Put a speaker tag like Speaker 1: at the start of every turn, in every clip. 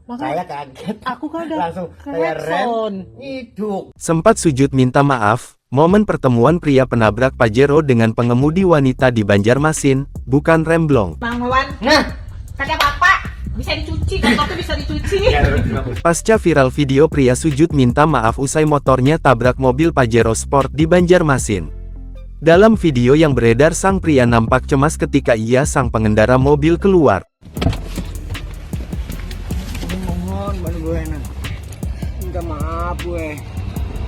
Speaker 1: Saya kaget.
Speaker 2: Aku kan udah
Speaker 1: Langsung saya rem, nyiduk.
Speaker 3: Sempat sujud minta maaf, momen pertemuan pria penabrak Pajero dengan pengemudi wanita di Banjarmasin, bukan remblong.
Speaker 2: Bang Wawan,
Speaker 1: Nah,
Speaker 2: kata bapak bisa dicuci, kan itu bisa dicuci.
Speaker 3: Pasca viral video pria sujud minta maaf usai motornya tabrak mobil Pajero Sport di Banjarmasin. Dalam video yang beredar sang pria nampak cemas ketika sang pengendara mobil keluar.
Speaker 1: mohon baru gue enak. Minta maaf gue.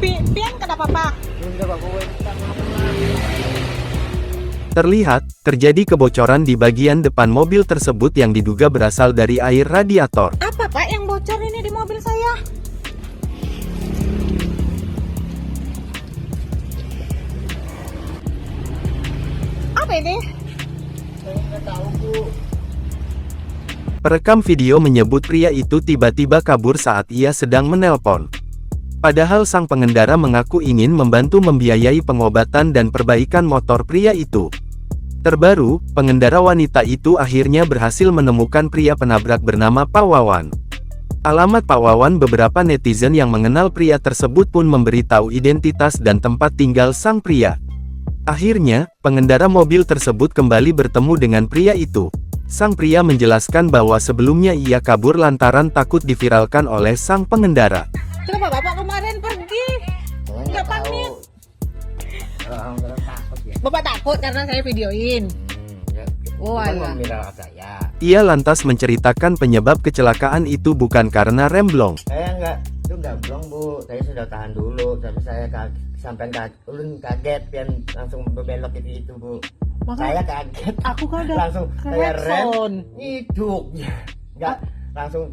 Speaker 2: Pian kata papa.
Speaker 1: Minta bapak gue minta maaf.
Speaker 3: Terlihat, terjadi kebocoran di bagian depan mobil tersebut yang diduga berasal dari air radiator.
Speaker 2: Apa pak yang bocor ini di mobil saya? Apa ini?
Speaker 1: Saya nggak tahu bu.
Speaker 3: Perekam video menyebut pria itu tiba-tiba kabur saat ia sedang menelpon. Padahal sang pengendara mengaku ingin membantu membiayai pengobatan dan perbaikan motor pria itu. Terbaru, pengendara wanita itu akhirnya berhasil menemukan pria penabrak bernama Pak Wawan. Alamat Pak Wawan, beberapa netizen yang mengenal pria tersebut pun memberitahu identitas dan tempat tinggal sang pria. Akhirnya, pengendara mobil tersebut kembali bertemu dengan pria itu. Sang pria menjelaskan bahwa sebelumnya ia kabur lantaran takut diviralkan oleh sang pengendara.
Speaker 2: Kenapa bapak kemarin pergi?
Speaker 1: Saya
Speaker 2: Nggak
Speaker 1: tahu.
Speaker 2: pamit.
Speaker 1: Orang takut ya.
Speaker 2: Bapak takut karena saya videoin.
Speaker 1: Ya.
Speaker 2: Oh,
Speaker 1: Bukan
Speaker 2: alah.
Speaker 1: memviral saya.
Speaker 3: Ia lantas menceritakan penyebab kecelakaan itu bukan karena remblong.
Speaker 1: Saya nggak blong bu. Saya sudah tahan dulu. Tapi saya sampai kaget dan langsung berbelok itu bu. Saya kaget.
Speaker 2: Aku kan udah
Speaker 1: Langsung saya rem,
Speaker 2: klakson.
Speaker 1: nyiduk. Nggak langsung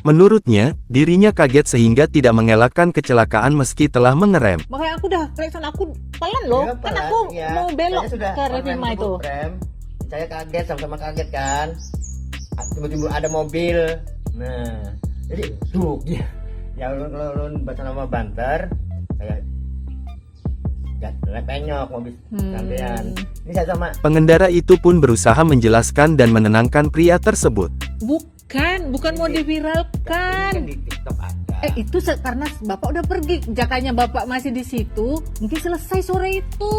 Speaker 3: Menurutnya, dirinya kaget sehingga tidak mengelakkan kecelakaan meski telah mengerem.
Speaker 2: Makanya aku udah klakson, aku pelan loh.
Speaker 1: Ya,
Speaker 2: Kan
Speaker 1: pelan,
Speaker 2: aku
Speaker 1: ya.
Speaker 2: mau belok
Speaker 1: Saya sudah
Speaker 2: ke Revima
Speaker 1: rem,
Speaker 2: itu.
Speaker 1: rem. Saya kaget, sama-sama kaget kan. Tiba-tiba ada mobil. Nah, jadi ya ulun bersama banter. Saya penyok mobil sampean. Ini saya sama.
Speaker 3: Pengendara itu pun berusaha menjelaskan dan menenangkan pria tersebut.
Speaker 2: Bukan mau
Speaker 1: Ini
Speaker 2: diviralkan.
Speaker 1: kan di TikTok ada.
Speaker 2: Itu karena bapak udah pergi, jakanya bapak masih di situ, mungkin selesai sore itu.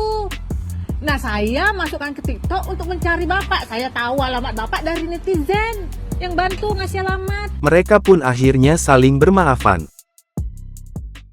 Speaker 2: Nah, saya masukkan ke TikTok untuk mencari bapak. Saya tahu alamat bapak dari netizen yang bantu ngasih alamat.
Speaker 3: Mereka pun akhirnya saling bermaafan.